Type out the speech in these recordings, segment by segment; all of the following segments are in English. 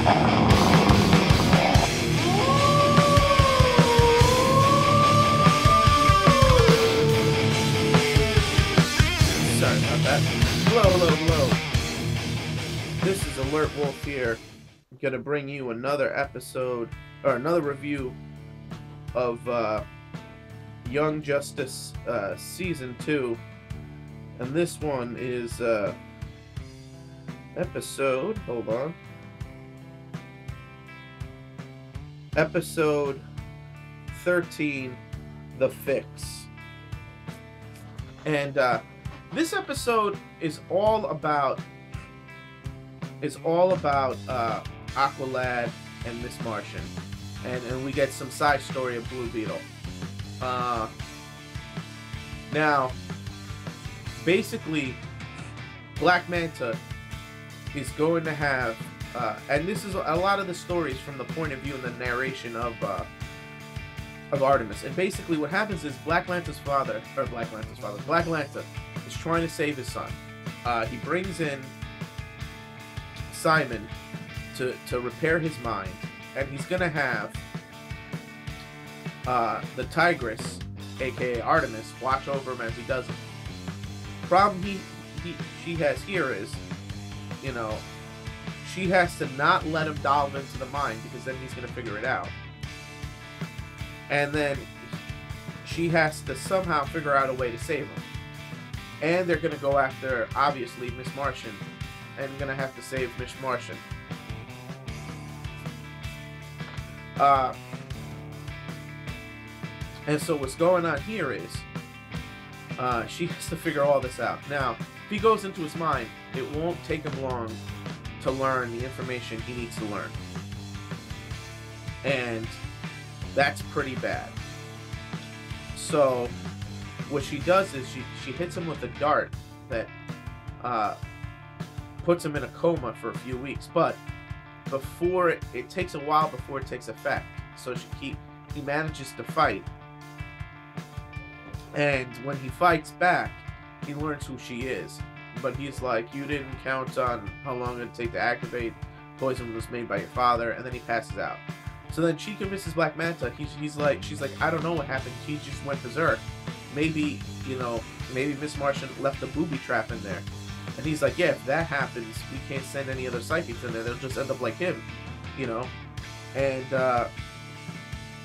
Sorry about that. Hello. This is alertwolf here. I'm gonna bring you another episode, or another review of Young Justice Season 2. And this one is episode 13, The Fix. And this episode is all about Aqualad and Miss Martain, and we get some side story of Blue Beetle. Now, basically, Black Manta is going to have, and this is a lot of the stories from the point of view and the narration of Artemis. And basically, what happens is Black Manta is trying to save his son. He brings in Simon to repair his mind, and he's gonna have the Tigress, aka Artemis, watch over him as he does it. Problem she has here is, she has to not let him delve into the mind, because then he's gonna figure it out. And then she has to somehow figure out a way to save him. And they're gonna go after, obviously, Miss Martain, and gonna have to save Miss Martain. And so what's going on here is, she has to figure all this out. Now, if he goes into his mind, it won't take him long to learn the information he needs to learn. And that's pretty bad. So what she does is she hits him with a dart that puts him in a coma for a few weeks, but before it takes a while before it takes effect. So he manages to fight, and when he fights back, he learns who she is. But he's like, you didn't count on how long it'd take to activate. Poison was made by your father, and then he passes out. So then she convinces Black Manta. She's like, I don't know what happened. He just went berserk. Maybe Miss Martain left a booby trap in there. And he's like, yeah, if that happens, we can't send any other psychics in there. They'll just end up like him, And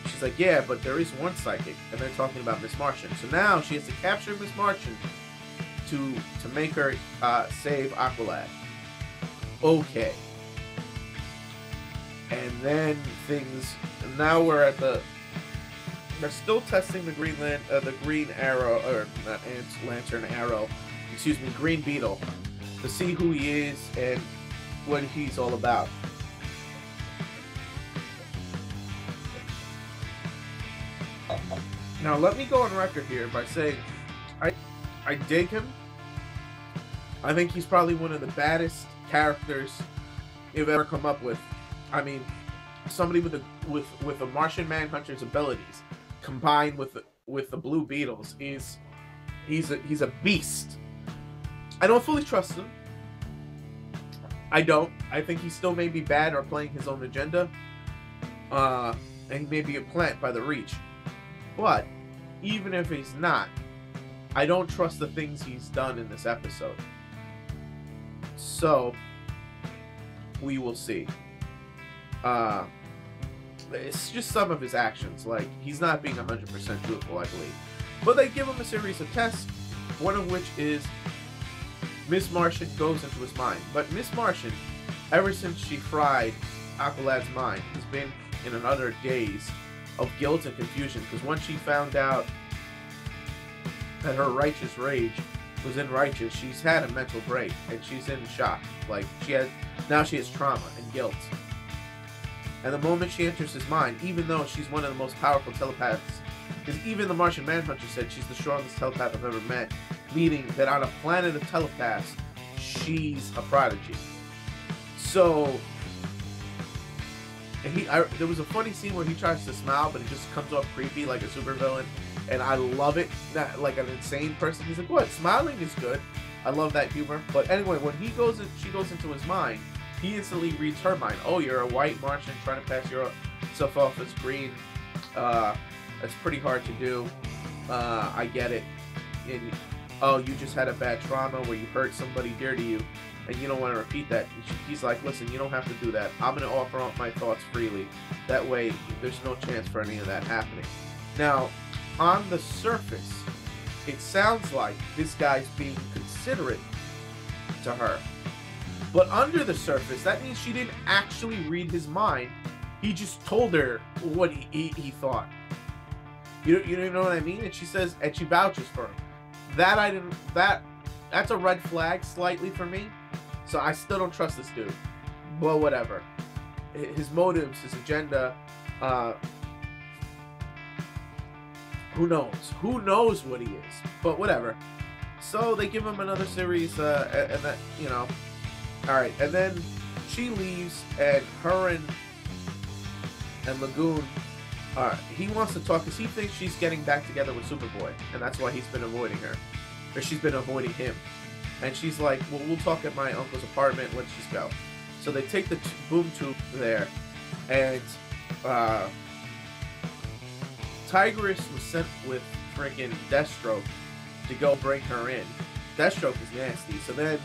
she's like, yeah, but there is one psychic, and they're talking about Miss Martain. So now she has to capture Miss Martain to make her save Aqualad. Okay. And then now we're they're still testing the Green Arrow, or not Lantern Arrow, excuse me, Green Beetle, to see who he is and what he's all about. Now, let me go on record here by saying I dig him. I think he's probably one of the baddest characters you've ever come up with. I mean, somebody with a Martian Manhunter's abilities combined with the Blue Beetles he's a beast. I don't fully trust him. I don't. I think he still may be bad or playing his own agenda. And he may be a plant by the Reach. But even if he's not, I don't trust the things he's done in this episode. So we will see. It's just some of his actions. Like, he's not being 100% truthful, I believe. But they give him a series of tests, one of which is Miss Martain goes into his mind. But Miss Martain, ever since she fried Aqualad's mind, has been in another daze of guilt and confusion, because once she found out that her righteous rage was unrighteous, she's had a mental break, and she's in shock. Like, now she has trauma and guilt. And the moment she enters his mind, even though she's one of the most powerful telepaths, because even the Martian Manhunter said she's the strongest telepath I've ever met, meaning that on a planet of telepaths, she's a prodigy. So, there was a funny scene where he tries to smile, but it just comes off creepy like a supervillain, and I love it. That, like an insane person, he's like, "What? Smiling is good." I love that humor. But anyway, when she goes into his mind, he instantly reads her mind. Oh, you're a white Martian trying to pass yourself off as green. That's pretty hard to do. I get it. And, oh, you just had a bad trauma where you hurt somebody dear to you, and you don't want to repeat that. He's like, listen, you don't have to do that. I'm going to offer up my thoughts freely. That way, there's no chance for any of that happening. Now, on the surface, it sounds like this guy's being considerate to her. But under the surface, that means she didn't actually read his mind. He just told her what he thought. You know what I mean? And she says, and she vouches for him. That's a red flag slightly for me. So I still don't trust this dude. Well, whatever. His motives, his agenda, who knows? Who knows what he is? But whatever. So they give him another series, and that, you know. Alright, and then she leaves, and her and Lagoon, he wants to talk because he thinks she's getting back together with Superboy, and that's why he's been avoiding her. Or she's been avoiding him. And she's like, well, we'll talk at my uncle's apartment, let's just go. So they take the boom tube there, and Tigress was sent with freaking Deathstroke to go bring her in. Deathstroke is nasty. So then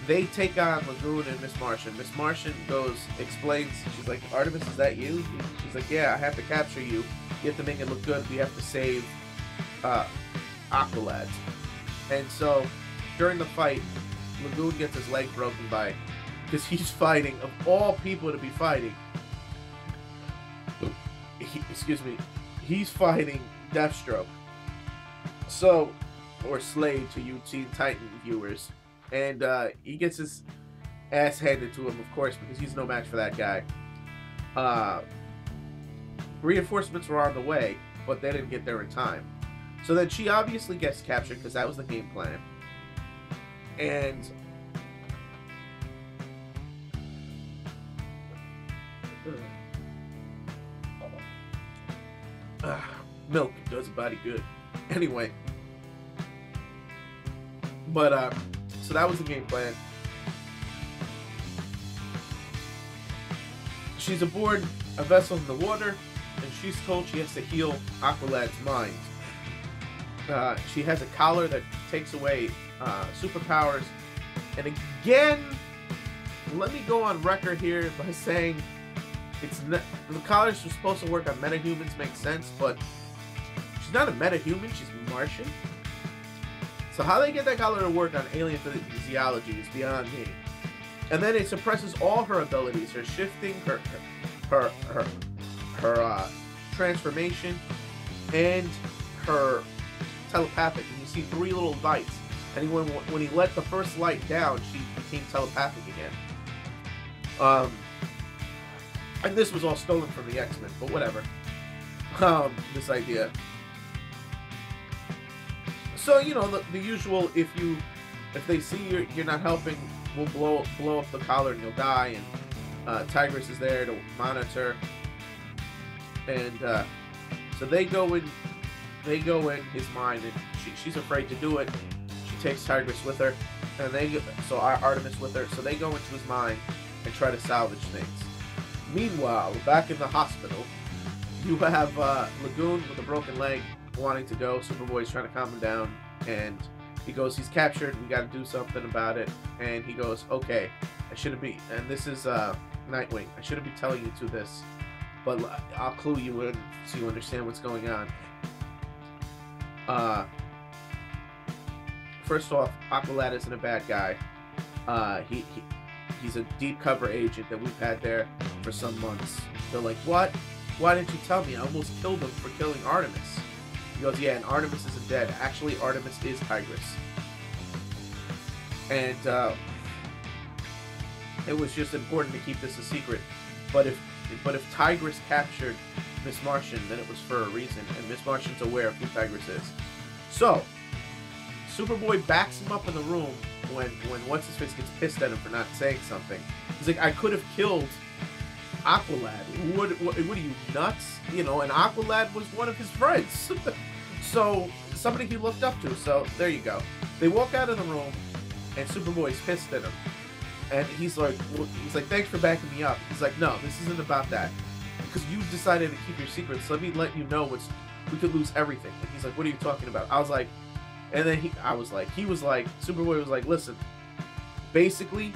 they take on Lagoon and Miss Martian. Miss Martian explains, she's like, Artemis, is that you? She's like, yeah, I have to capture you. You have to make it look good. We have to save Aqualad. And so during the fight, Lagoon gets his leg broken by, because he's fighting, of all people to be fighting, he's fighting Deathstroke. So, or Slade to you Teen Titan viewers. And he gets his ass handed to him, of course, because he's no match for that guy. Reinforcements were on the way, but they didn't get there in time. So then she obviously gets captured, because that was the game plan. And milk does a body good. Anyway. But, so that was the game plan. She's aboard a vessel in the water, and she's told she has to heal Aqualad's mind. She has a collar that takes away superpowers. And again, let me go on record here by saying the collars are supposed to work on metahumans, makes sense, but she's not a metahuman, she's Martian. So how they get that collar to work on alien physiology is beyond me. And then it suppresses all her abilities, her shifting, her transformation, and her telepathic. And you see 3 little lights. And when he let the first light down, she became telepathic again. And this was all stolen from the X-Men, but whatever. This idea. So, you know, the usual, if they see you're not helping, we'll blow up the collar and you'll die. And Tigress is there to monitor. And so they go in his mind, and she's afraid to do it. She takes Tigress with her, and Artemis with her. So they go into his mind and try to salvage things. Meanwhile, back in the hospital, you have Lagoon with a broken leg wanting to go. Superboy's trying to calm him down, and he goes, he's captured, we got to do something about it. And he goes, okay, I shouldn't be, and this is Nightwing, I shouldn't be telling you to this, but I'll clue you in so you understand what's going on. First off, Aqualad isn't a bad guy. He's a deep cover agent that we've had there for some months. They're like, what? Why didn't you tell me? I almost killed him for killing Artemis. He goes, yeah, and Artemis isn't dead. Actually, Artemis is Tigress. And it was just important to keep this a secret. But if Tigress captured Miss Martian, then it was for a reason, and Miss Martian's aware of who Tigress is. So, Superboy backs him up in the room when What's-His-Face gets pissed at him for not saying something. He's like, I could have killed Aqualad. What are you, nuts? You know, and Aqualad was one of his friends. So, somebody he looked up to. So, there you go. They walk out of the room, and Superboy's pissed at him. And he's like, thanks for backing me up. He's like, no, this isn't about that. Because you decided to keep your secrets, let me let you know we could lose everything. And he's like, what are you talking about? I was like, and then he was like, Superboy was like, listen, basically,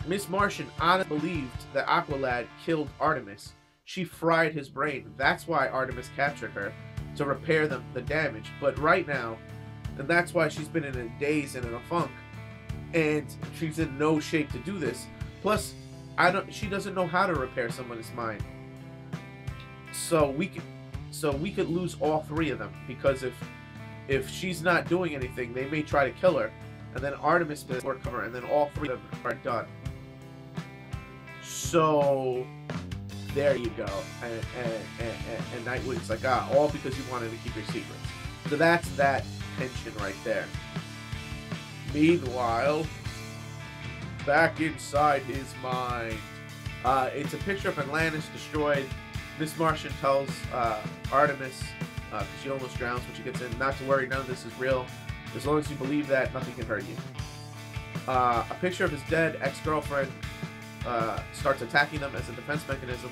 Miss Martian honestly believed that Aqualad killed Artemis. She fried his brain. That's why Artemis captured her, to repair the damage. But right now, and that's why she's been in a daze and in a funk, and she's in no shape to do this. Plus, she doesn't know how to repair someone's mind. So we could lose all three of them, because if she's not doing anything, they may try to kill her, and then Artemis will work cover, and then all three of them are done. So there you go. And Nightwing's like, all because you wanted to keep your secrets. So that's that tension right there. Meanwhile, back inside his mind, it's a picture of Atlantis destroyed. Miss Martian tells Artemis, because she almost drowns when she gets in, not to worry, none of this is real. As long as you believe that, nothing can hurt you. A picture of his dead ex-girlfriend starts attacking them as a defense mechanism.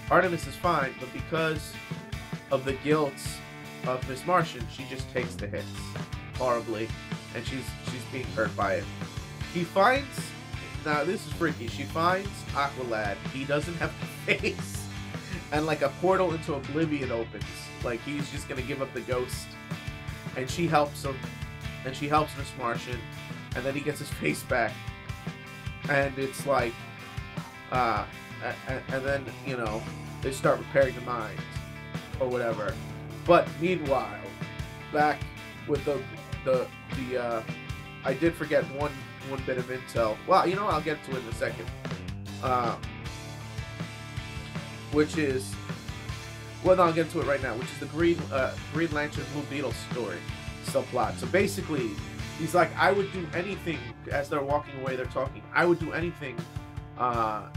Artemis is fine, but because of the guilt of Miss Martian, she just takes the hits horribly, and she's being hurt by it. He finds, now this is freaky, she finds Aqualad. He doesn't have a face, and like a portal into oblivion opens, like he's just gonna give up the ghost, and she helps him, and she helps Miss Martian, and then he gets his face back, and it's like, and then, you know, they start repairing the mind, or whatever. But meanwhile, back with the I did forget one bit of intel. Well, you know, I'll get to it in a second. Which is, well, no, I'll get to it right now. Which is the Green Lantern Blue Beetle story subplot. So basically, he's like, I would do anything. As they're walking away, they're talking. I would do anything to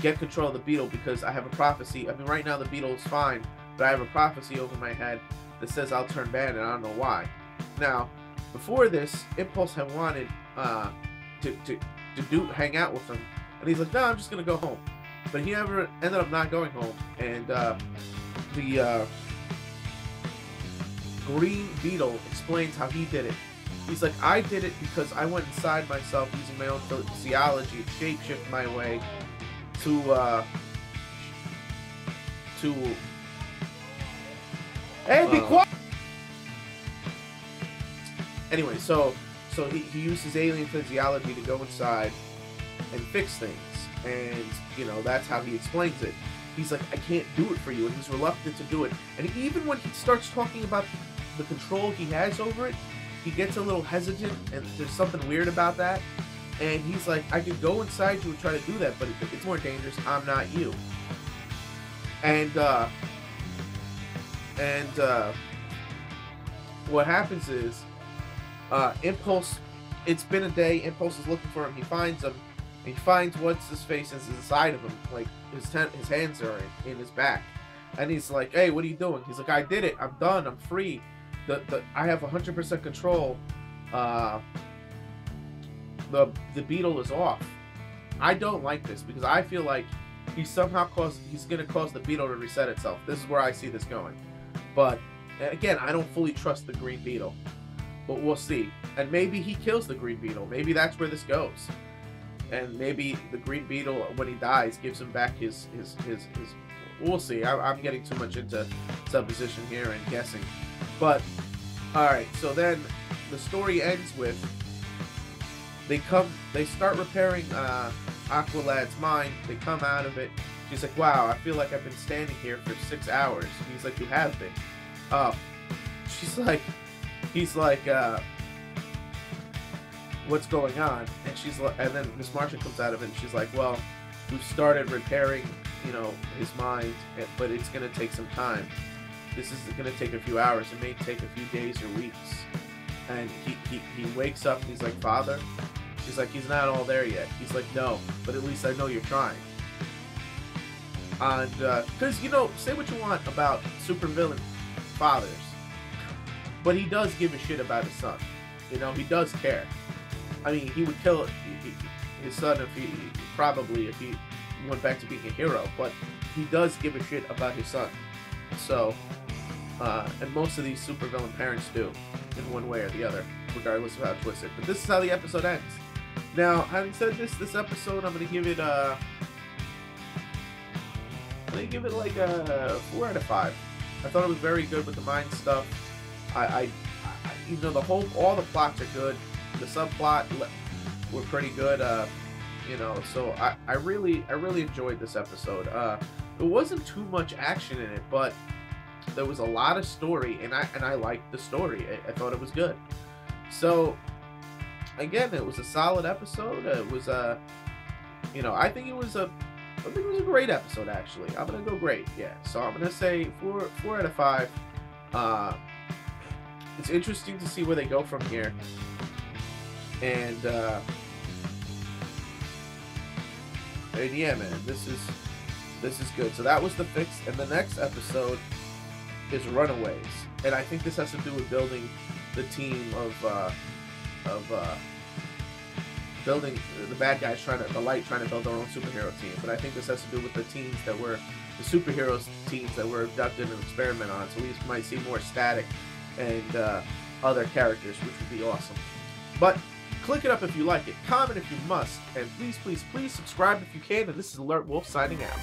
get control of the Beetle, because I have a prophecy. I mean, right now the Beetle is fine, but I have a prophecy over my head that says I'll turn bad, and I don't know why. Now, before this, Impulse had wanted to hang out with him, and he's like, no, I'm just gonna go home. But he never ended up not going home, and the Green Beetle explains how he did it. He's like, I did it because I went inside myself using my own physiology, shapeshift my way to hey, be quiet. Anyway, so he used his alien physiology to go inside and fix things, and you know, that's how he explains it. He's like, I can't do it for you, and he's reluctant to do it. And even when he starts talking about the control he has over it, he gets a little hesitant, and there's something weird about that. And he's like, I could go inside you and try to do that, but it's more dangerous. I'm not you. And what happens is, Impulse, it's been a day, Impulse is looking for him, he finds him, and he finds what's his face is inside of him, like his hands are in his back. And he's like, hey, what are you doing? He's like, I did it, I'm done, I'm free. I have 100% control. The Beetle is off. I don't like this, because I feel like he's gonna cause the Beetle to reset itself. This is where I see this going. But again, I don't fully trust the Green Beetle, but we'll see. And maybe he kills the Green Beetle. Maybe that's where this goes. And maybe the Green Beetle, when he dies, gives him back his we'll see. I'm getting too much into supposition here and guessing. But alright, so then the story ends with they start repairing Aqualad's mind. They come out of it. She's like, wow, I feel like I've been standing here for 6 hours. And he's like, you have been. He's like, what's going on? And she's like, and then Miss Martian comes out of it, and she's like, well, we've started repairing, you know, his mind, but it's gonna take some time. This is gonna take a few hours. It may take a few days or weeks. And he wakes up and he's like, Father? She's like, he's not all there yet. He's like, no, but at least I know you're trying. And, because, you know, say what you want about supervillain fathers, but he does give a shit about his son. You know, he does care. I mean, he would kill his son if he went back to being a hero, but he does give a shit about his son. So, and most of these supervillain parents do, in one way or the other, regardless of how twisted. But this is how the episode ends. Now, having said this episode, I'm gonna give it like a 4 out of 5. I thought it was very good with the mind stuff. You know, all the plots are good. The subplot were pretty good. You know, so I really enjoyed this episode. There wasn't too much action in it, but there was a lot of story, and I liked the story. I thought it was good. So again, it was a solid episode. It was you know, I think it was a great episode, actually. I'm gonna go great, yeah. So I'm gonna say 4 out of 5. It's interesting to see where they go from here, and yeah, man, this is good. So that was the fix, and the next episode is Runaways, and I think this has to do with building the team of building the bad guys the Light trying to build their own superhero team. But I think this has to do with the teams that were the superheroes teams that were abducted and experiment on. So we might see more Static and other characters, which would be awesome. But click it up if you like it, comment if you must, and please subscribe if you can. And this is Alert Wolf signing out.